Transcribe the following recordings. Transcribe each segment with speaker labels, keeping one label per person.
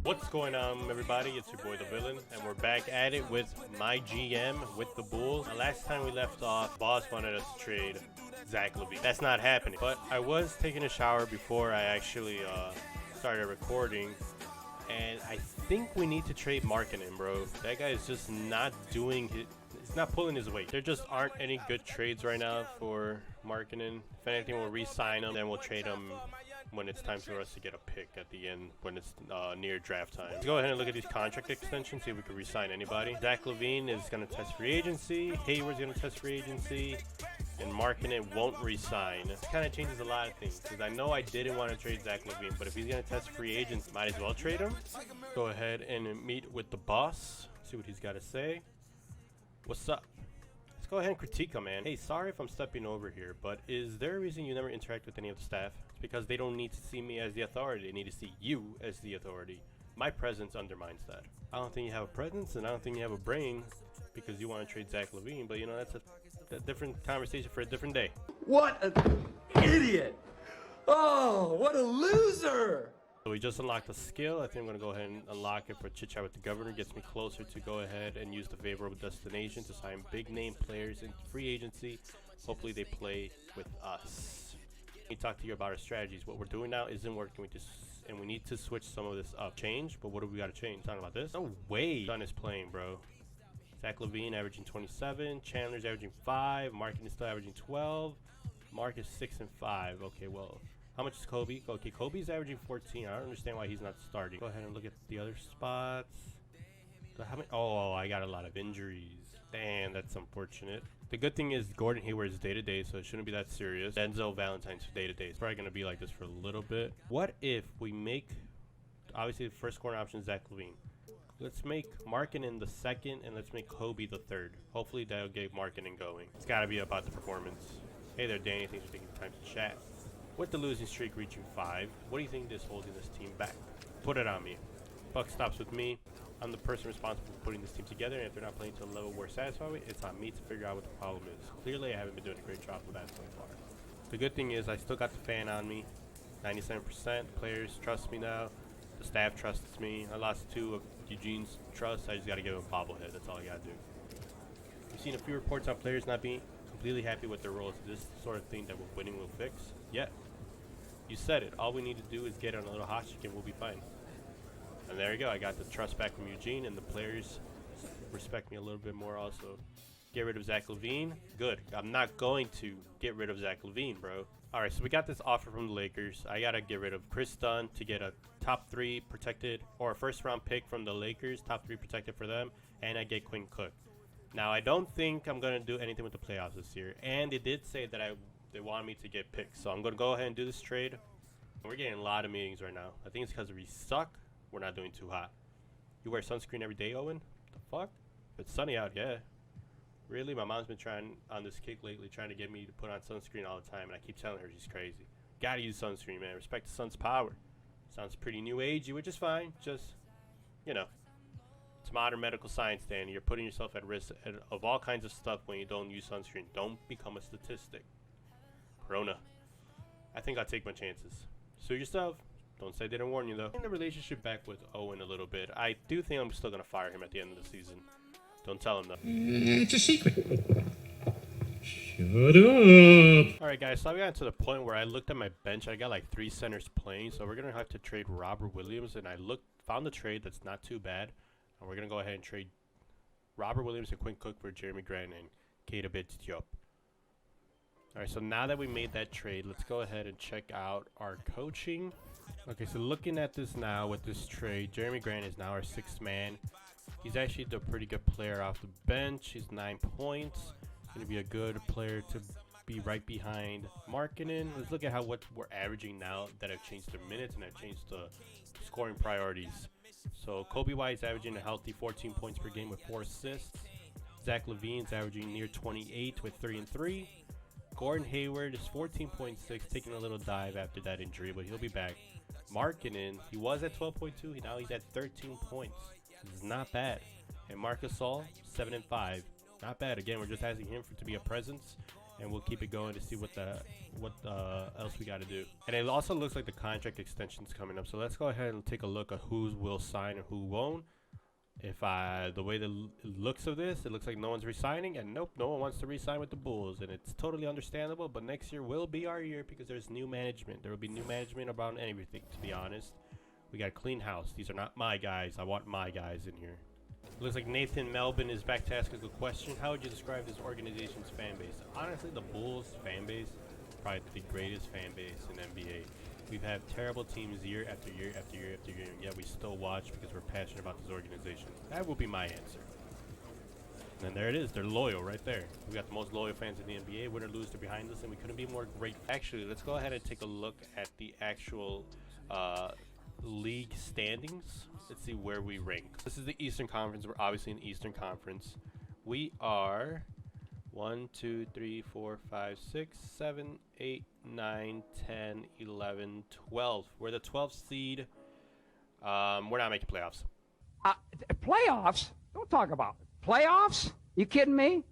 Speaker 1: What's going on, everybody? It's your boy the Villain, and we're back at it with MyGM with the Bulls. Now, last time we left off, boss wanted us to trade Zach LaVine. That's not happening. But I was taking a shower before I actually started recording, and I think we need to trade Markkanen, bro. That guy is just not doing it. He's not pulling his weight. There just aren't any good trades right now for Markkanen. If anything, we'll re-sign him, then we'll trade him when it's time for us to get a pick at the end, when it's near draft time. Let's go ahead and look at these contract extensions, see if we can re-sign anybody. Zach LaVine is going to test free agency. Hayward's going to test free agency. And Markkanen won't re-sign. This kind of changes a lot of things, because I know I didn't want to trade Zach LaVine, but if he's going to test free agents, might as well trade him. Go ahead and meet with the boss, see what he's got to say. What's up? Let's go ahead and critique him, man. Hey, sorry if I'm stepping over here, but is there a reason you never interact with any of the staff? It's because they don't need to see me as the authority. They need to see you as the authority. My presence undermines that. I don't think you have a presence, and I don't think you have a brain because you want to trade Zach LaVine, but you know, that's a different conversation for a different day.
Speaker 2: What an idiot! Oh, what a loser!
Speaker 1: So we just unlocked a skill. I think I'm going to go ahead and unlock it for Chit Chat with the Governor. Gets me closer to go ahead and use the favorable destination to sign big name players in free agency. Hopefully they play with us. Let me talk to you about our strategies. What we're doing now isn't working. We need to switch some of this up. Change, but what do we got to change? Talking about this? No way. Son is playing, bro. Zach LaVine averaging 27. Chandler's averaging 5. Markkanen is still averaging 12. Mark is 6 and 5. Okay, well, how much is Kobe? Okay, Kobe's averaging 14. I don't understand why he's not starting. Go ahead and look at the other spots. So how many? Oh, I got a lot of injuries. Damn, that's unfortunate. The good thing is Gordon Hayward is day-to-day, so it shouldn't be that serious. Denzel Valentine's day-to-day. It's probably going to be like this for a little bit. What if we make, obviously, the first corner option is Zach LaVine. Let's make Markkanen the second, and let's make Kobe the third. Hopefully, that'll get Markkanen going. It's got to be about the performance. Hey there, Danny. Thanks for taking the time to chat. With the losing streak reaching 5, what do you think is holding this team back? Put it on me. Buck stops with me. I'm the person responsible for putting this team together, and if they're not playing to a level we're satisfied with, it's on me to figure out what the problem is. Clearly, I haven't been doing a great job with that so far. The good thing is I still got the fan on me. 97%. Players trust me now. The staff trusts me. I lost 2 of Eugene's trust. I just got to give him a bobblehead. That's all I got to do. We've seen a few reports on players not being completely happy with their roles. This sort of thing that we're winning will fix. Yeah. You said it. All we need to do is get on a little hot streak and we'll be fine. And there you go. I got the trust back from Eugene, and the players respect me a little bit more also. Get rid of Zach LaVine. Good. I'm not going to get rid of Zach LaVine, bro. All right, so we got this offer from the Lakers. I got to get rid of Chris Dunn to get a top 3 protected, or a first-round pick from the Lakers, top 3 protected for them, and I get Quinn Cook. Now, I don't think I'm going to do anything with the playoffs this year, and they did say that they want me to get picks, so I'm going to go ahead and do this trade. We're getting a lot of meetings right now. I think it's because we suck. We're not doing too hot. You wear sunscreen every day, Owen? The fuck? If it's sunny out, yeah. Really? My mom's been trying on this kick lately, trying to get me to put on sunscreen all the time, and I keep telling her she's crazy. Gotta use sunscreen, man. Respect the sun's power. Sounds pretty new agey, which is fine. Just, you know, it's modern medical science, Danny. You're putting yourself at risk of all kinds of stuff when you don't use sunscreen. Don't become a statistic. Corona. I think I'll take my chances. Sue yourself. Don't say they didn't warn you, though. In the relationship back with Owen a little bit, I do think I'm still going to fire him at the end of the season. Don't tell him, though.
Speaker 3: It's a secret. Shut up.
Speaker 1: Alright, guys, so I got to the point where I looked at my bench. I got like 3 centers playing, so we're going to have to trade Robert Williams, and I found a trade that's not too bad, and we're going to go ahead and trade Robert Williams and Quinn Cook for Jeremy Grant and Keita Bates-Diop. Alright, so now that we made that trade, let's go ahead and check out our coaching. Okay, so looking at this now with this trade, Jeremy Grant is now our 6th man. He's actually a pretty good player off the bench. He's 9 points. He's going to be a good player to be right behind Markkanen. Let's look at what we're averaging now that I've changed the minutes and I've changed the scoring priorities. So Kobe White's averaging a healthy 14 points per game with 4 assists. Zach LaVine's averaging near 28 with 3 and 3. Gordon Hayward is 14.6, taking a little dive after that injury, but he'll be back. Markkanen, he was at 12.2, now he's at 13 points. This is not bad. And Marc Gasol, 7 and 5. Not bad. Again, we're just asking him to be a presence and we'll keep it going to see what else we got to do. And it also looks like the contract extension's coming up, so let's go ahead and take a look at who will sign and who won't. If the way the looks of this, it looks like no one's resigning, and nope, no one wants to resign with the Bulls, and it's totally understandable. But next year will be our year because there's new management. There will be new management about everything. To be honest, we got a clean house. These are not my guys. I want my guys in here. Looks like Nathan Melvin is back to ask a good question. How would you describe this organization's fan base? Honestly, the Bulls fan base, probably the greatest fan base in NBA. We've had terrible teams year after year after year after year, and yet we still watch because we're passionate about this organization. That will be my answer. And there it is. They're loyal right there. We got the most loyal fans in the NBA. Win or lose, they're behind us, and we couldn't be more great. Actually, let's go ahead and take a look at the actual league standings. Let's see where we rank. This is the Eastern Conference. We're obviously in the Eastern Conference. We are 1, 2, 3, 4, 5, 6, 7, 8, 9, 10, 11, 12. We're the 12th seed. We're not making playoffs.
Speaker 4: Playoffs? Don't talk about it. Playoffs? You kidding me?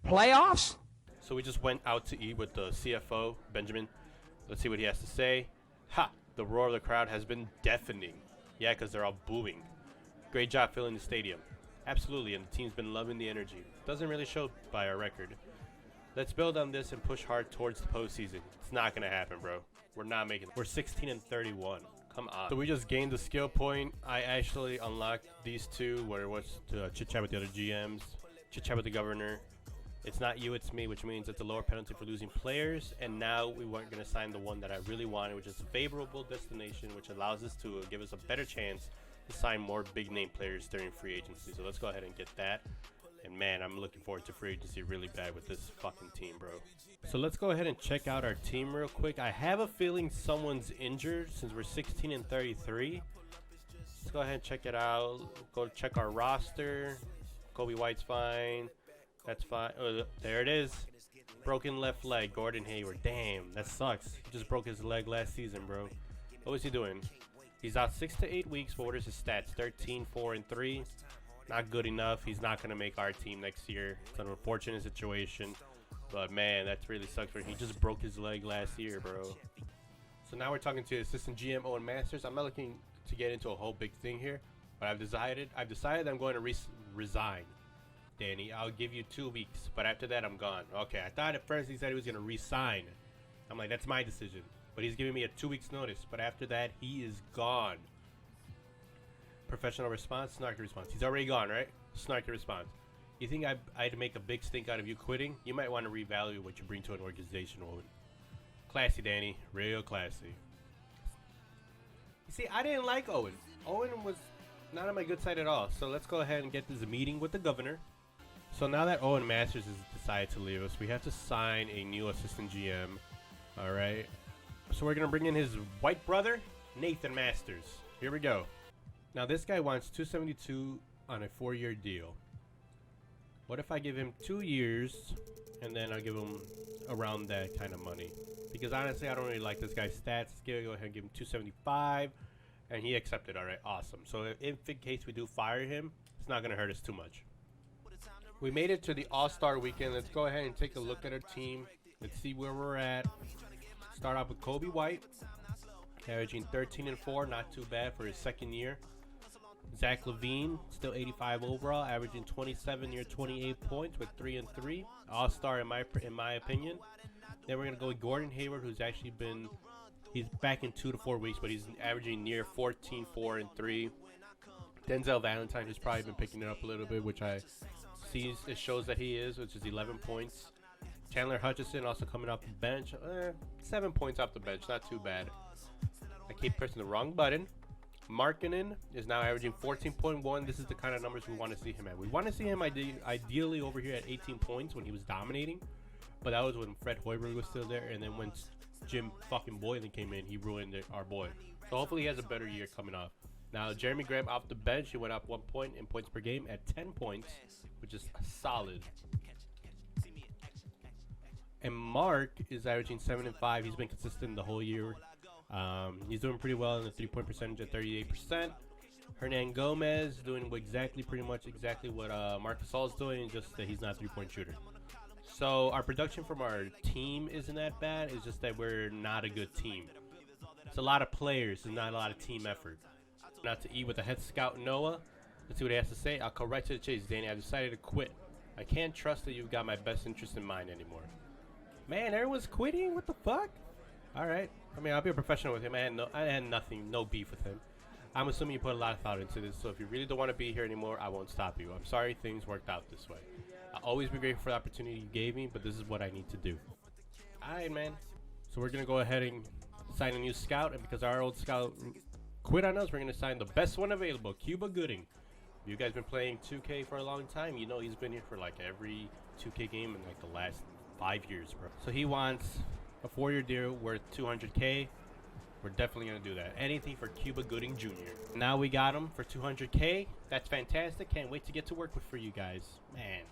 Speaker 4: Playoffs?
Speaker 1: So we just went out to eat with the CFO, Benjamin. Let's see what he has to say. Ha! The roar of the crowd has been deafening. Yeah, because they're all booing. Great job filling the stadium. Absolutely, and the team's been loving the energy. Doesn't really show by our record. Let's build on this and push hard towards the postseason. It's not going to happen, bro. We're not making it. We're 16 and 31. Come on. So we just gained the skill point. I actually unlocked these two where it was to chit-chat with the other GMs, chit-chat with the governor. It's not you, it's me, which means it's a lower penalty for losing players. And now we weren't going to sign the one that I really wanted, which is a favorable destination, which allows us to give us a better chance to sign more big-name players during free agency. So let's go ahead and get that. And man, I'm looking forward to free agency really bad with this fucking team, bro. So let's go ahead and check out our team real quick. I have a feeling someone's injured since we're 16 and 33. Let's go ahead and check it out. Go check our roster. Kobe White's fine. That's fine. Oh, there it is. Broken left leg, Gordon Hayward. Damn, that sucks. He just broke his leg last season, bro. What was he doing? He's out 6 to 8 weeks, but what is his stats? 13, 4, and 3. Not good enough. He's not going to make our team next year. It's an unfortunate situation. But, man, that really sucks for him. He just broke his leg last year, bro. So now we're talking to assistant GM Owen Masters. I'm not looking to get into a whole big thing here, but I've decided I'm going to resign. Danny, I'll give you 2 weeks, but after that, I'm gone. Okay, I thought at first he said he was going to resign. I'm like, that's my decision. But he's giving me a 2 weeks notice, but after that, he is gone. Professional response, snarky response. He's already gone, right? Snarky response. You think I'd make a big stink out of you quitting? You might want to revalue what you bring to an organization, Owen. Classy, Danny. Real classy. You see, I didn't like Owen. Owen was not on my good side at all. So let's go ahead and get this meeting with the governor. So now that Owen Masters has decided to leave us, we have to sign a new assistant GM. All right. So we're going to bring in his white brother, Nathan Masters. Here we go. Now this guy wants $272 on a 4-year deal. What if I give him 2 years and then I'll give him around that kind of money? Because honestly, I don't really like this guy's stats. Let's go ahead and give him $275, and he accepted. All right, awesome. So if in case we do fire him, it's not going to hurt us too much. We made it to the All-Star weekend. Let's go ahead and take a look at our team. Let's see where we're at. Start off with Kobe White, averaging 13 and 4, not too bad for his second year. Zach LaVine, still 85 overall, averaging 27 near 28 points with 3 and 3. All-star in my opinion. Then we're gonna go with Gordon Hayward, who's actually he's back in 2 to 4 weeks, but he's averaging near 14, 4 and 3. Denzel Valentine has probably been picking it up a little bit, which I see it shows that he is, which is 11 points. Chandler Hutchison also coming off the bench, 7 points off the bench, not too bad. I keep pressing the wrong button. Markkanen is now averaging 14.1. This is the kind of numbers we want to see him at. We want to see him ideally over here at 18 points when he was dominating, but that was when Fred Hoiberg was still there, and then when Jim fucking Boylan came in, he ruined our boy. So hopefully he has a better year coming off. Now Jeremy Graham off the bench, he went up 1 point in points per game at 10 points, which is solid. And Mark is averaging 7 and 5. He's been consistent the whole year. He's doing pretty well in the 3-point percentage at 38%. Hernan Gomez doing pretty much exactly what Marc Gasol's doing, just that he's not a 3-point shooter. So our production from our team isn't that bad. It's just that we're not a good team. It's a lot of players and not a lot of team effort. Not to eat with the head scout Noah. Let's see what he has to say. I'll go right to the chase, Danny. I've decided to quit. I can't trust that you've got my best interest in mind anymore. Man, everyone's quitting? What the fuck? Alright. I mean, I'll be a professional with him. I had nothing, no beef with him. I'm assuming you put a lot of thought into this, so if you really don't want to be here anymore, I won't stop you. I'm sorry things worked out this way. I'll always be grateful for the opportunity you gave me, but this is what I need to do. Alright, man. So we're going to go ahead and sign a new scout, and because our old scout quit on us, we're going to sign the best one available, Cuba Gooding. You guys been playing 2K for a long time. You know he's been here for like every 2K game in like the last 5 years, bro. So he wants a 4-year deal worth $200K. We're definitely going to do that. Anything for Cuba Gooding Jr. Now we got him for $200K. That's fantastic. Can't wait to get to work with for you guys. Man,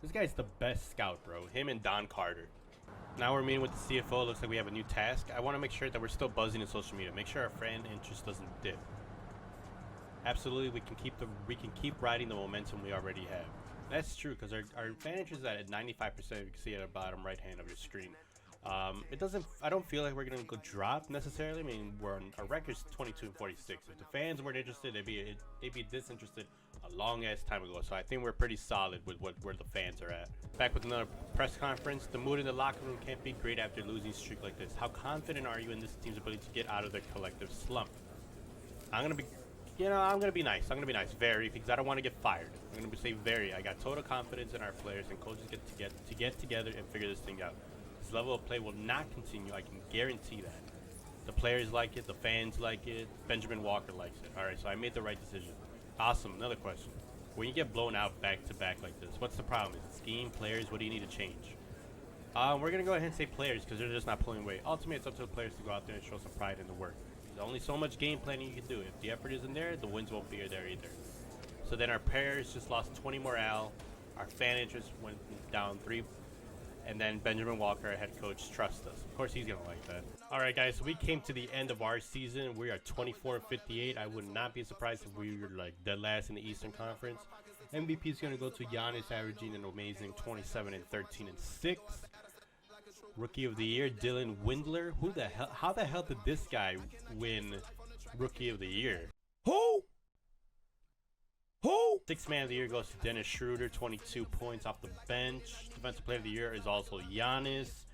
Speaker 1: this guy's the best scout, bro. Him and Don Carter. Now we're meeting with the CFO. Looks like we have a new task. I want to make sure that we're still buzzing in social media. Make sure our fan interest doesn't dip. Absolutely, we can keep riding the momentum we already have. That's true, because our fan interest is at 95%. You can see at the bottom right hand of your screen. I don't feel like we're gonna go drop necessarily. I mean, our record's 22 and 46. If the fans weren't interested, they'd be disinterested a long ass time ago. So I think we're pretty solid with where the fans are at. Back with another press conference. The mood in the locker room can't be great after losing streak like this. How confident are you in this team's ability to get out of their collective slump? I'm gonna be nice. I'm gonna be nice, very, because I don't want to get fired. I'm gonna say very. I got total confidence in our players, and coaches get together and figure this thing out. This level of play will not continue. I can guarantee that. The players like it. The fans like it. Benjamin Walker likes it. All right, so I made the right decision. Awesome. Another question. When you get blown out back to back like this, what's the problem? Is it scheme, players? What do you need to change? We're gonna go ahead and say players because they're just not pulling weight. Ultimately, it's up to the players to go out there and show some pride in the work. There's only so much game planning you can do. If the effort isn't there, the wins won't be there either. So then our players just lost 20 morale. Our fan interest went down 3. And then Benjamin Walker, our head coach, trusts us. Of course, he's going to like that. All right, guys, so we came to the end of our season. We are 24-58. I would not be surprised if we were like dead last in the Eastern Conference. MVP is going to go to Giannis, averaging an amazing 27 and 13 and 6. Rookie of the Year, Dylan Windler. How the hell did this guy win Rookie of the Year? Who? Sixth Man of the Year goes to Dennis Schroeder, 22 points off the bench. Defensive Player of the Year is also Giannis.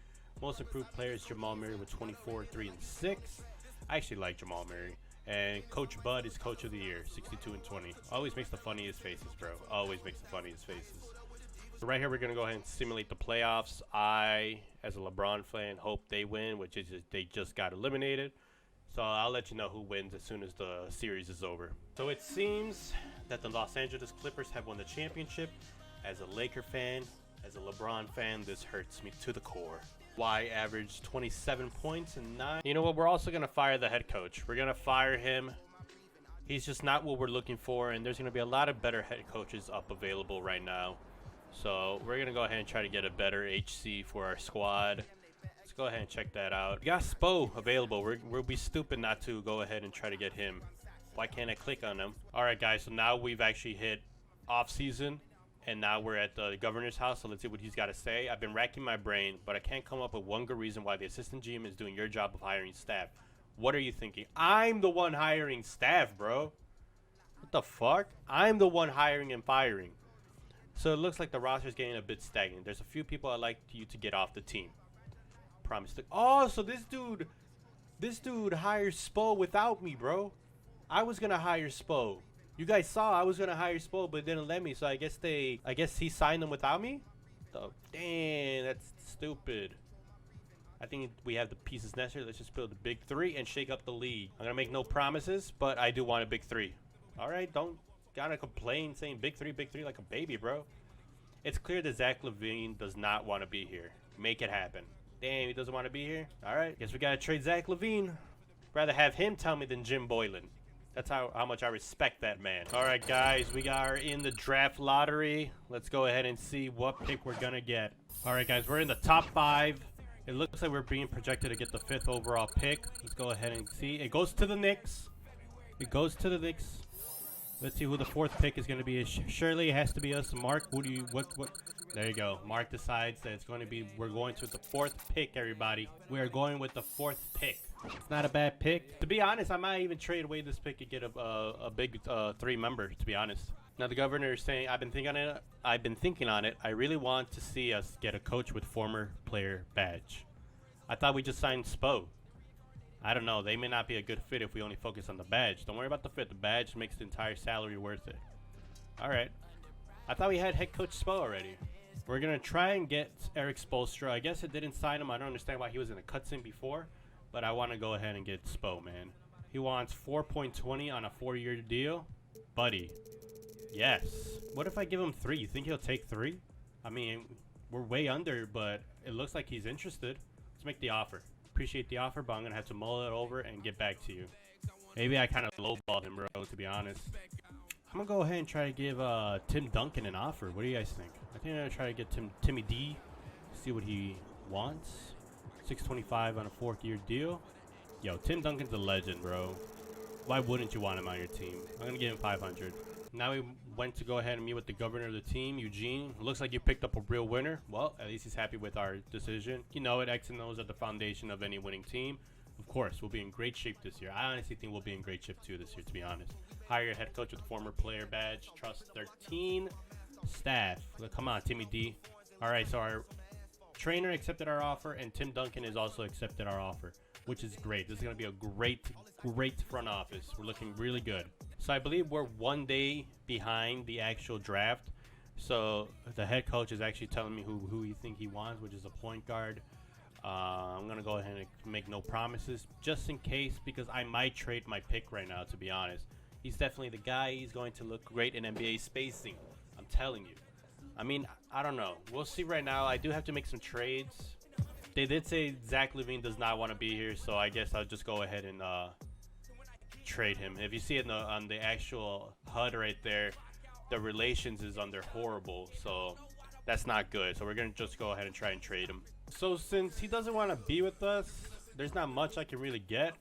Speaker 1: Most Improved Player is Jamal Murray with 24, 3 and 6. I actually like Jamal Murray. And Coach Bud is Coach of the Year, 62 and 20. Always makes the funniest faces, bro. Always makes the funniest faces. So right here, we're going to go ahead and simulate the playoffs. I, as a LeBron fan, hope they win, which is they just got eliminated. So I'll let you know who wins as soon as the series is over. So it seems that the Los Angeles Clippers have won the championship. As a Laker fan, as a LeBron fan, this hurts me to the core. Kawhi averaged 27 points and 9. You know what? We're also going to fire the head coach. We're going to fire him. He's just not what we're looking for, and there's going to be a lot of better head coaches up available right now. So we're going to go ahead and try to get a better HC for our squad. Let's go ahead and check that out. We got Spo available. We'll be stupid not to go ahead and try to get him. Why can't I click on him? All right, guys. So now we've actually hit off season, and now we're at the governor's house. So let's see what he's got to say. I've been racking my brain, but I can't come up with one good reason why the assistant GM is doing your job of hiring staff. What are you thinking? I'm the one hiring staff, bro. What the fuck? I'm the one hiring and firing. So it looks like the roster is getting a bit stagnant. There's a few people I'd like you to get off the team. Promise to. Oh, so this dude hires Spo without me, bro. I was gonna hire Spo. You guys saw I was gonna hire Spo, but it didn't let me. So I guess he signed them without me. Oh, dang, that's stupid. I think we have the pieces necessary. Let's just build the big three and shake up the league. I'm gonna make no promises, but I do want a big three. All right, don't gotta complain saying big three like a baby, bro. It's clear that Zach LaVine does not want to be here. Make it happen. Damn, he doesn't want to be here. All right, guess we gotta trade Zach LaVine. Rather have him tell me than Jim Boylan. That's how much I respect that man. All right, guys, we are in the draft lottery. Let's go ahead and see what pick we're gonna get. All right, guys, we're in the top 5. It looks like we're being projected to get the 5th overall pick. Let's go ahead and see. It goes to the Knicks. It goes to the Knicks. Let's see who the 4th pick is going to be. Surely it has to be us. Mark, what There you go. Mark decides that it's going to be, we're going with the 4th pick, everybody. We are going with the 4th pick. It's not a bad pick. To be honest, I might even trade away this pick and get a big 3 member, to be honest. Now the governor is saying, I've been thinking on it. I really want to see us get a coach with former player badge. I thought we just signed Spo. I don't know. They may not be a good fit if we only focus on the badge. Don't worry about the fit. The badge makes the entire salary worth it. All right. I thought we had head coach Spo already. We're going to try and get Eric Spoelstra. I guess it didn't sign him. I don't understand why he was in the cutscene before. But I want to go ahead and get Spo, man. He wants 4.20 on a 4-year deal. Buddy. Yes. What if I give him 3? You think he'll take 3? I mean, we're way under, but it looks like he's interested. Let's make the offer. Appreciate the offer, but I'm going to have to mull it over and get back to you. Maybe I kind of lowballed him, bro, to be honest. I'm going to go ahead and try to give Tim Duncan an offer. What do you guys think? I think I'm going to try to get Timmy D, see what he wants. $625 on a 4th-year deal. Yo, Tim Duncan's a legend, bro. Why wouldn't you want him on your team? I'm going to give him $500. Now we went to go ahead and meet with the governor of the team, Eugene. Looks like you picked up a real winner. Well, at least he's happy with our decision. You know it, X and O's are the foundation of any winning team. Of course, we'll be in great shape this year. I honestly think we'll be in great shape too this year, to be honest. Hire a head coach with former player badge. Trust 13. Staff. Come on, Timmy D. All right, so our trainer accepted our offer, and Tim Duncan has also accepted our offer, which is great. This is going to be a great front office. We're looking really good. So I believe we're 1 day behind the actual draft. So the head coach is actually telling me who he think he wants, which is a point guard. I'm going to go ahead and make no promises just in case, because I might trade my pick right now, to be honest. He's definitely the guy. He's going to look great in NBA spacing. I'm telling you. I mean, I don't know. We'll see right now. I do have to make some trades. They did say Zach LaVine does not want to be here, so I guess I'll just go ahead and trade him. If you see it on the actual HUD right there, the relations is under horrible, so that's not good. So we're going to just go ahead and try and trade him. So since he doesn't want to be with us, there's not much I can really get.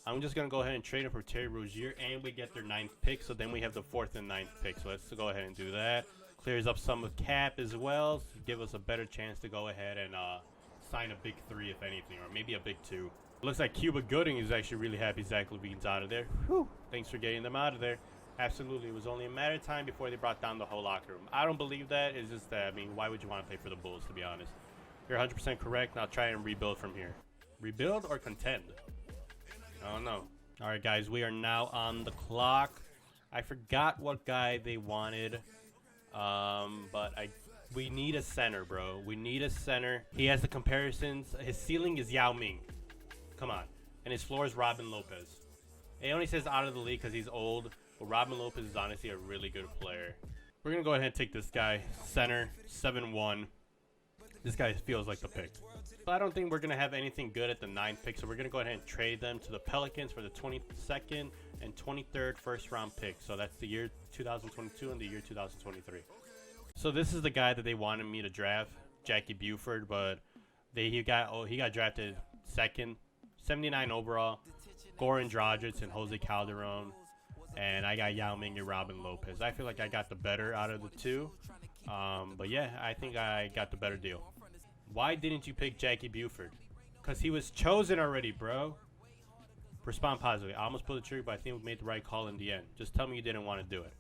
Speaker 1: I'm just going to go ahead and trade him for Terry Rozier, and we get their 9th pick, so then we have the 4th and 9th pick. So let's go ahead and do that. Clears up some of cap as well, so give us a better chance to go ahead and sign a big 3 if anything, or maybe a big 2. Looks like Cuba Gooding is actually really happy Zach LaVine's out of there. Whew. Thanks for getting them out of there. Absolutely. It was only a matter of time before they brought down the whole locker room. I don't believe that. It's just that, I mean, why would you want to play for the Bulls, to be honest? You're 100% correct. Now try and rebuild from here. Rebuild or contend? I don't know. All right, guys. We are now on the clock. I forgot what guy they wanted. But we need a center, bro. We need a center. He has the comparisons. His ceiling is Yao Ming. Come on. And his floor is Robin Lopez. It only says out of the league because he's old. But Robin Lopez is honestly a really good player. We're going to go ahead and take this guy. Center, 7'1". This guy feels like the pick. But I don't think we're going to have anything good at the 9th pick. So we're going to go ahead and trade them to the Pelicans for the 22nd and 23rd first-round pick. So that's the year 2022 and the year 2023. So this is the guy that they wanted me to draft, Jackie Buford. But he got drafted 2nd, 79 overall. Goran Dragic and Jose Calderon. And I got Yao Ming and Robin Lopez. I feel like I got the better out of the two. But yeah, I think I got the better deal. Why didn't you pick Jackie Buford? Because he was chosen already, bro. Respond positively. I almost pulled the trigger, but I think we made the right call in the end. Just tell me you didn't want to do it.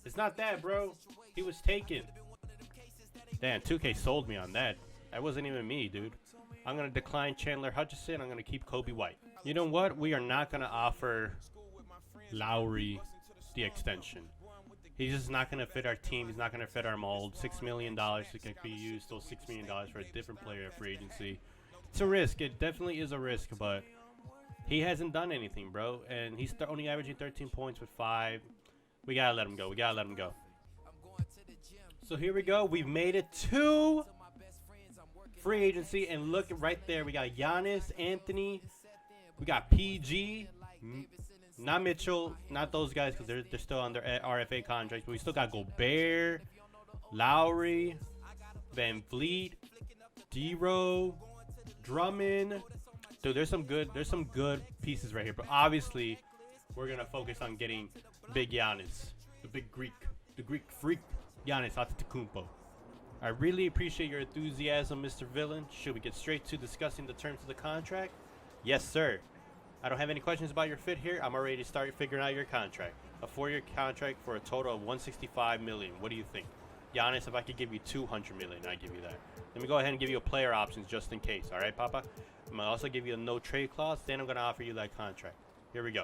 Speaker 1: It's not that, bro. He was taken. Damn, 2K sold me on that. That wasn't even me, dude. I'm going to decline Chandler Hutchison. I'm going to keep Kobe White. You know what? We are not going to offer Lowry the extension. He's just not going to fit our team. He's not going to fit our mold. $6 million could be used. Those $6 million for a different player at free agency. It's a risk. It definitely is a risk, but he hasn't done anything, bro. And he's only averaging 13 points with 5. We got to let him go. We got to let him go. So here we go. We've made it to free agency. And look right there. We got Giannis, Anthony. We got PG. Not Mitchell, not those guys because they're still under RFA contracts. But we still got Gobert, Lowry, Van Vliet, D-Row, Drummond. Dude, there's some good pieces right here. But obviously, we're gonna focus on getting Big Giannis, the Greek freak, Giannis Antetokounmpo. I really appreciate your enthusiasm, Mr. Villain. Should we get straight to discussing the terms of the contract? Yes, sir. I don't have any questions about your fit here. I'm already starting figuring out your contract. A 4-year contract for a total of $165 million. What do you think? Giannis, if I could give you $200 million, I'd give you that. Let me go ahead and give you a player options just in case. All right, Papa? I'm going to also give you a no trade clause. Then I'm going to offer you that contract. Here we go.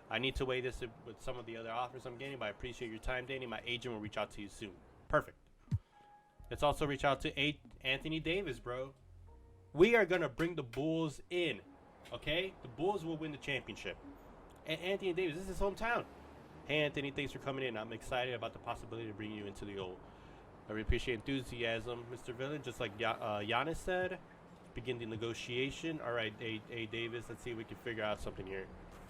Speaker 1: I need to weigh this with some of the other offers I'm getting, but I appreciate your time, Danny. My agent will reach out to you soon. Perfect. Let's also reach out to Anthony Davis, bro. We are going to bring the Bulls in. Okay? The Bulls will win the championship. And Anthony Davis, this is his hometown. Hey, Anthony, thanks for coming in. I'm excited about the possibility of bringing you into the old. I really appreciate enthusiasm, Mr. Villain. Just like Giannis said, begin the negotiation. All right, A Davis, let's see if we can figure out something here.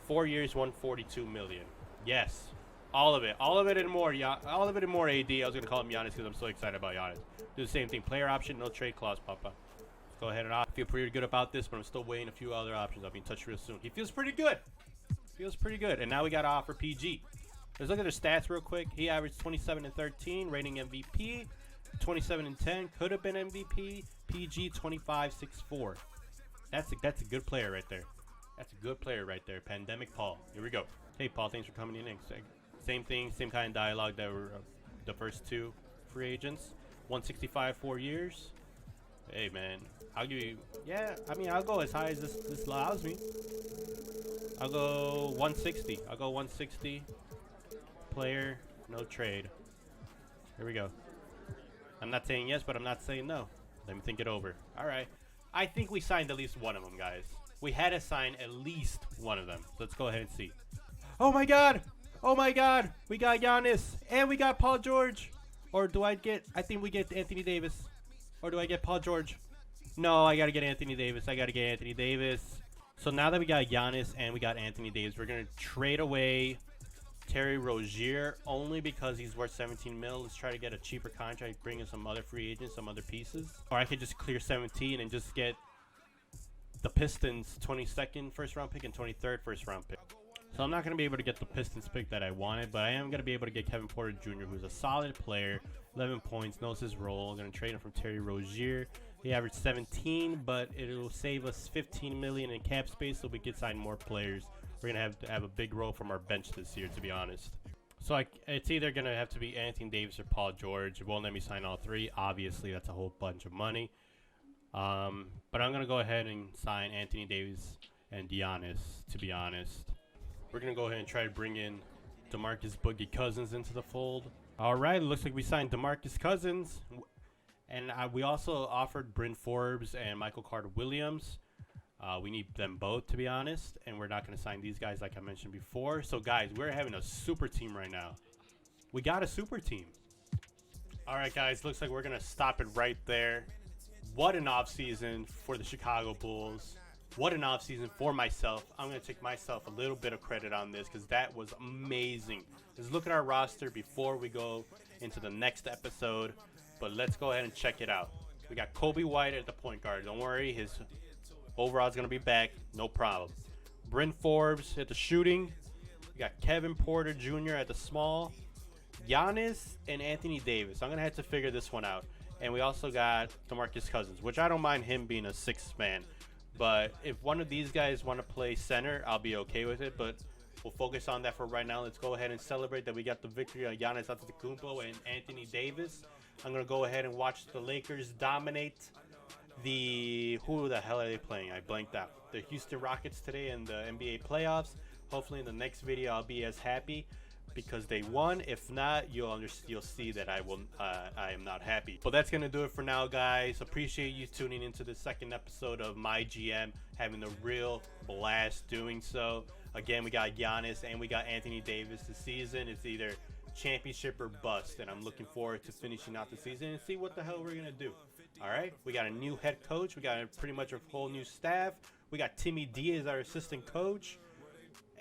Speaker 1: 4 years, $142 million. Yes. All of it. All of it and more. All of it and more, AD. I was going to call him Giannis because I'm so excited about Giannis. Do the same thing. Player option, no trade clause, Papa. Let's go ahead and I feel pretty good about this, but I'm still weighing a few other options. I'll be in touch real soon. He feels pretty good. Feels pretty good. And now we got to offer PG. Let's look at their stats real quick. He averaged 27 and 13, rating MVP. 27 and 10, could have been MVP. PG 25.64. That's a good player right there. That's a good player right there. Pandemic Paul. Here we go. Hey Paul, thanks for coming in. Same thing, same kind of dialogue that were the first two free agents. 165 4 years. Hey man, I'll give you. Yeah, I mean I'll go as high as this allows me. I'll go 160. I'll go 160. Player, no trade. Here we go. I'm not saying yes, but I'm not saying no. Let me think it over. All right. I think we signed at least one of them, guys. We had to sign at least one of them. Let's go ahead and see. Oh, my God. Oh, my God. We got Giannis. And we got Paul George. Or do I get... I think we get Anthony Davis. Or do I get Paul George? No, I got to get Anthony Davis. I got to get Anthony Davis. So now that we got Giannis and we got Anthony Davis, we're going to trade away Terry Rozier only because he's worth 17 mil. Let's try to get a cheaper contract, bring in some other free agents, some other pieces. Or I could just clear 17 and just get the Pistons 22nd first round pick and 23rd first round pick. So I'm not going to be able to get the Pistons pick that I wanted, but I am going to be able to get Kevin Porter Jr., who's a solid player, 11 points, knows his role. I'm going to trade him from Terry Rozier. He averaged 17, but it'll save us 15 million in cap space so we can sign more players. We're going to have a big role from our bench this year, to be honest. So it's either going to have to be Anthony Davis or Paul George. It won't let me sign all three. Obviously, that's a whole bunch of money. But I'm going to go ahead and sign Anthony Davis and Giannis, to be honest. We're going to go ahead and try to bring in DeMarcus Boogie Cousins into the fold. All right, it looks like we signed DeMarcus Cousins. And we also offered Bryn Forbes and Michael Carter-Williams. We need them both, to be honest. And we're not going to sign these guys like I mentioned before. So, guys, we're having a super team right now. We got a super team. All right, guys, looks like we're going to stop it right there. What an offseason for the Chicago Bulls. What an offseason for myself. I'm going to take myself a little bit of credit on this because that was amazing. Let's look at our roster before we go into the next episode. But let's go ahead and check it out. We got Kobe White at the point guard. Don't worry, his overall is going to be back. No problem. Bryn Forbes at the shooting. We got Kevin Porter Jr. at the small. Giannis and Anthony Davis. I'm going to have to figure this one out. And we also got DeMarcus Cousins, which I don't mind him being a sixth man. But if one of these guys want to play center, I'll be okay with it. But we'll focus on that for right now. Let's go ahead and celebrate that we got the victory on Giannis Antetokounmpo and Anthony Davis. I'm going to go ahead and watch the Lakers dominate who the hell are they playing? I blanked out. The Houston Rockets today in the NBA playoffs. Hopefully in the next video I'll be as happy because they won. If not, you'll see that I am not happy. But that's gonna do it for now, guys. Appreciate you tuning into the second episode of MyGM, having a real blast doing so. Again, we got Giannis and we got Anthony Davis this season. It's either championship or bust, and I'm looking forward to finishing out the season and see what the hell we're gonna do. All right, we got a new head coach. We got pretty much a whole new staff. We got Timmy D as our assistant coach.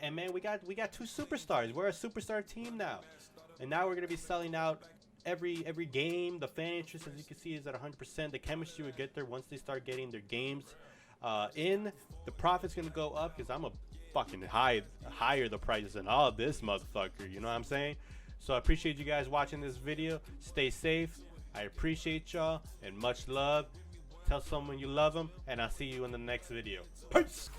Speaker 1: And man, we got two superstars. We're a superstar team now. And now we're gonna be selling out every game. The fan interest, as you can see, is at 100%. The chemistry will get there once they start getting their games in. The profit's gonna go up because I'm a fucking higher the prices than all this motherfucker. You know what I'm saying? So I appreciate you guys watching this video. Stay safe. I appreciate y'all and much love. Tell someone you love them, and I'll see you in the next video. Peace!